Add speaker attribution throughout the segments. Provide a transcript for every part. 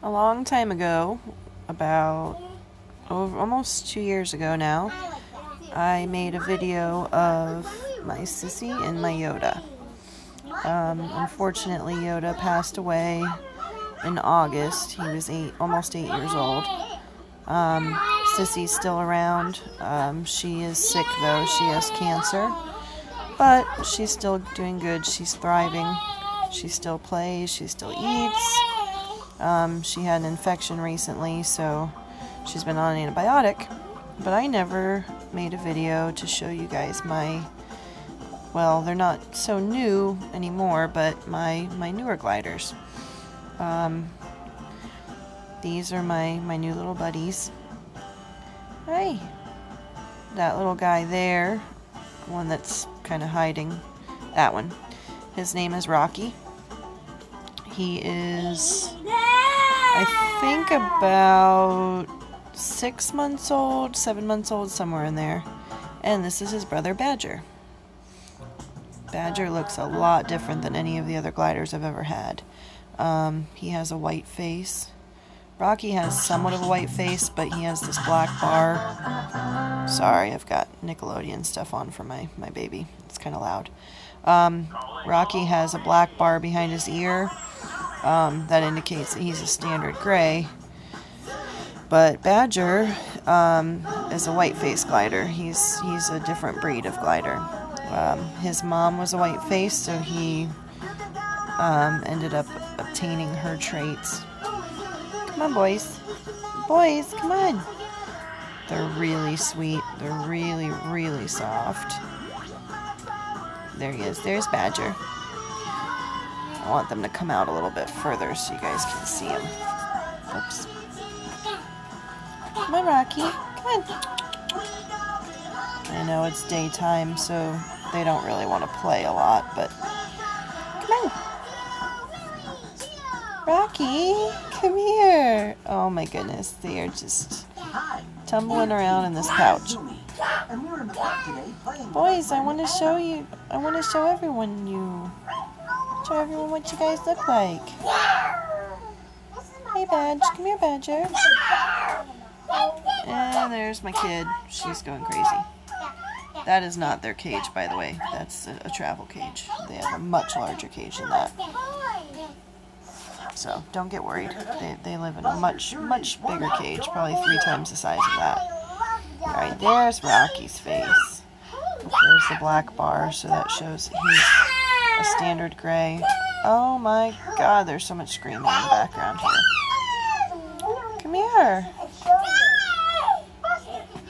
Speaker 1: A long time ago, about almost 2 years ago now, I made a video of my Sissy and my Yoda. Unfortunately, Yoda passed away in August. He was almost 8 years old. Sissy's still around. She is sick though. She has cancer, but she's still doing good. She's thriving. She still plays. She still eats. She had an infection recently, so she's been on an antibiotic. But I never made a video to show you guys well, they're not so new anymore, but my newer gliders. These are my new little buddies. Hi. That little guy there, one that's kind of hiding, that one. His name is Rocky. He is, I think, about 6 months old, 7 months old, somewhere in there. And this is his brother Badger. Badger looks a lot different than any of the other gliders I've ever had. He has a white face. Rocky has somewhat of a white face, but he has this black bar. Sorry, I've got Nickelodeon stuff on for my baby. It's kind of loud. Rocky has a black bar behind his ear. That indicates that he's a standard gray. But Badger is a white face glider. He's a different breed of glider. His mom was a white face, so he ended up obtaining her traits. Come on, boys. Boys, come on. They're really sweet. They're really, really soft. There he is. There's Badger. I want them to come out a little bit further so you guys can see him. Oops. Come on, Rocky. Come on. I know it's daytime, so they don't really want to play a lot, but come on. Rocky, come here. Oh my goodness, they are just tumbling around in this pouch. Boys, I want to show you. I want to show everyone what you guys look like. Hey, Badge, come here, Badger. And there's my kid. She's going crazy. That is not their cage, by the way. That's a travel cage. They have a much larger cage than that. So don't get worried. They live in a much, much bigger cage, probably 3 times the size of that. Alright, there's Rocky's face. There's the black bar, so that shows that he's a standard gray. Oh my god, there's so much screaming in the background here. Come here.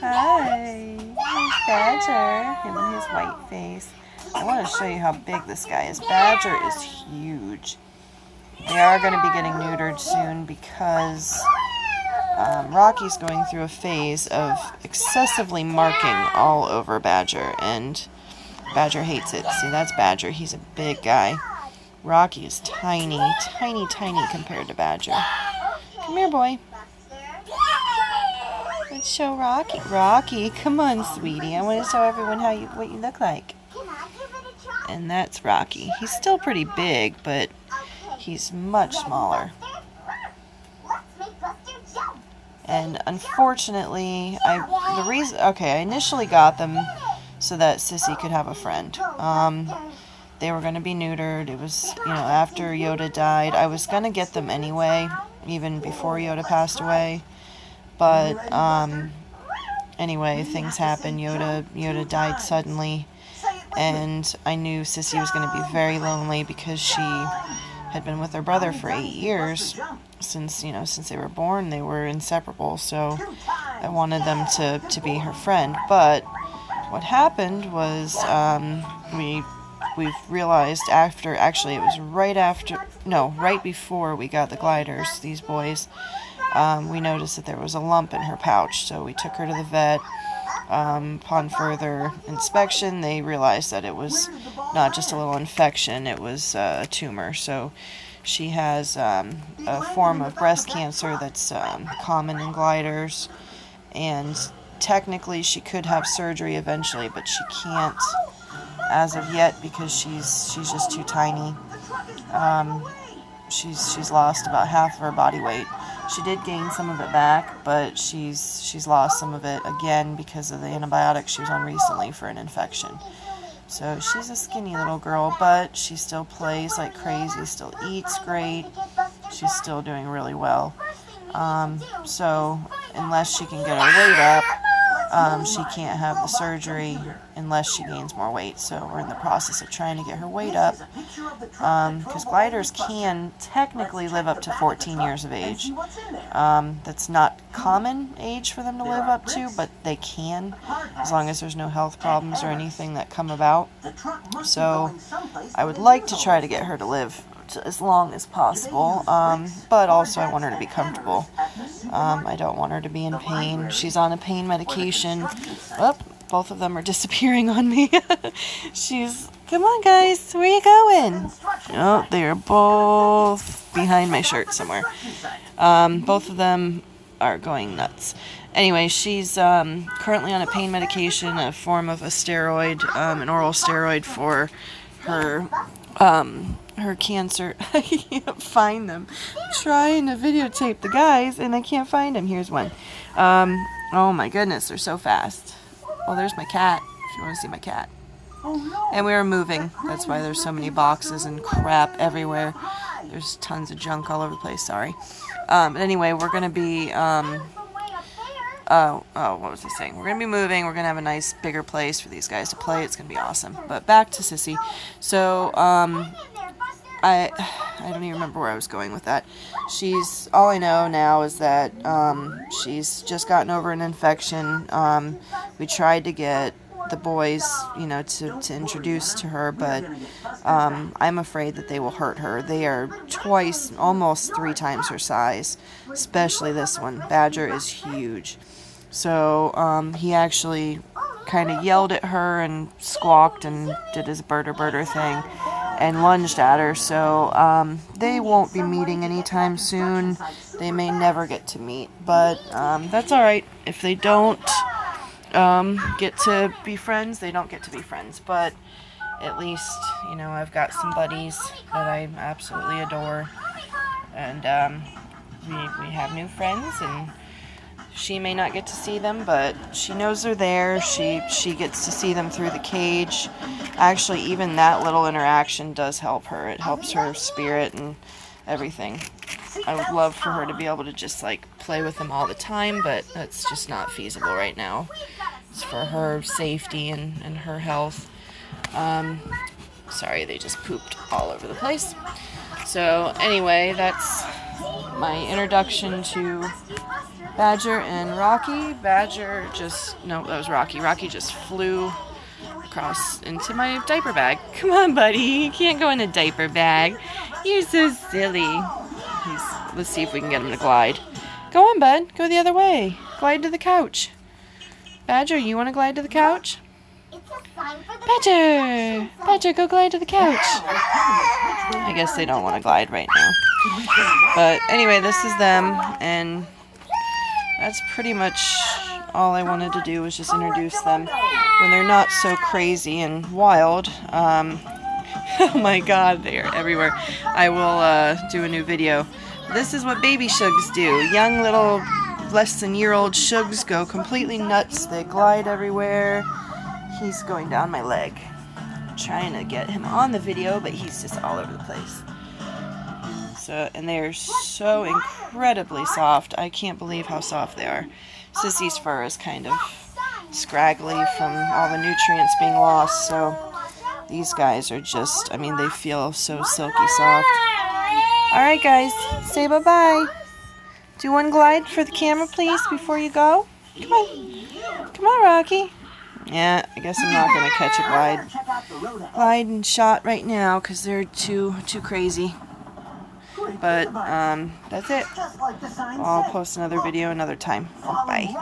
Speaker 1: Hi. Here's Badger. Him and his white face. I want to show you how big this guy is. Badger is huge. They are going to be getting neutered soon because Rocky's going through a phase of excessively marking all over Badger, and Badger hates it. See, that's Badger. He's a big guy. Rocky is tiny, tiny, tiny compared to Badger. Come here, boy. Let's show Rocky. Rocky, come on, sweetie. I want to show everyone what you look like. And that's Rocky. He's still pretty big, but he's much smaller. And unfortunately, I initially got them so that Sissy could have a friend. They were going to be neutered. It was, after Yoda died. I was going to get them anyway, even before Yoda passed away. But, anyway, things happened. Yoda died suddenly. And I knew Sissy was going to be very lonely because she had been with her brother for 8 years. Since they were born, they were inseparable. So I wanted them to be her friend. But what happened was, we've realized it was right before we got the gliders, these boys, we noticed that there was a lump in her pouch, so we took her to the vet. Upon further inspection, they realized that it was not just a little infection, it was a tumor. So she has a form of breast cancer that's common in gliders, and technically she could have surgery eventually, but she can't as of yet because she's just too tiny. She's lost about half of her body weight. She did gain some of it back, but she's lost some of it again because of the antibiotics she was on recently for an infection. So she's a skinny little girl, but she still plays like crazy, still eats great. She's still doing really well. So unless she can get her weight up, she can't have the surgery unless she gains more weight. So we're in the process of trying to get her weight up, because gliders can technically live up to 14 years of age. That's not common age for them to live up to, but they can, as long as there's no health problems or anything that come about. So I would like to try to get her to live as long as possible, but also I want her to be comfortable. I don't want her to be in pain. She's on a pain medication. Oh, both of them are disappearing on me. Come on guys, where are you going? Oh, they are both behind my shirt somewhere. Both of them are going nuts. Anyway, she's currently on a pain medication, a form of a steroid, an oral steroid for her cancer. I can't find them. I'm trying to videotape the guys and I can't find them. Here's one. Oh my goodness, they're so fast. Oh, there's my cat, if you want to see my cat. And we were moving. That's why there's so many boxes and crap everywhere. There's tons of junk all over the place, sorry. But anyway, we're going to be, what was I saying? We're going to be moving. We're going to have a nice bigger place for these guys to play. It's going to be awesome. But back to Sissy. So, I don't even remember where I was going with that. All I know now is that she's just gotten over an infection. We tried to get the boys, to introduce to her, but I'm afraid that they will hurt her. They are twice, almost 3 times her size, especially this one. Badger is huge. So he actually kind of yelled at her and squawked and did his birder thing and lunged at her. So they won't be meeting anytime soon. They may never get to meet, but that's all right. If they don't get to be friends, they don't get to be friends. But at least, I've got some buddies that I absolutely adore, and we have new friends, and she may not get to see them, but she knows they're there. She gets to see them through the cage. Actually, even that little interaction does help her. It helps her spirit and everything. I would love for her to be able to just play with them all the time, but that's just not feasible right now. It's for her safety and her health. Sorry, they just pooped all over the place. So anyway, that's my introduction to Badger and Rocky. No, that was Rocky. Rocky just flew across into my diaper bag. Come on, buddy. You can't go in a diaper bag. You're so silly. Let's see if we can get him to glide. Go on, bud. Go the other way. Glide to the couch. Badger, you want to glide to the couch? Badger! Badger, go glide to the couch. I guess they don't want to glide right now. But anyway, this is them, and that's pretty much all I wanted to do, was just introduce them when they're not so crazy and wild. Oh my god, they are everywhere. I will do a new video. This is what baby shugs do. Young little less than year-old shugs go completely nuts. They glide everywhere. He's going down my leg. I'm trying to get him on the video, but he's just all over the place. And they are so incredibly soft. I can't believe how soft they are. Sissy's fur is kind of scraggly from all the nutrients being lost, so these guys are just, they feel so silky soft. Alright guys, say bye-bye. Do one glide for the camera, please, before you go. Come on. Come on, Rocky. Yeah, I guess I'm not going to catch a glide and shot right now because they're too crazy. But that's it. I'll post another video another time. Bye.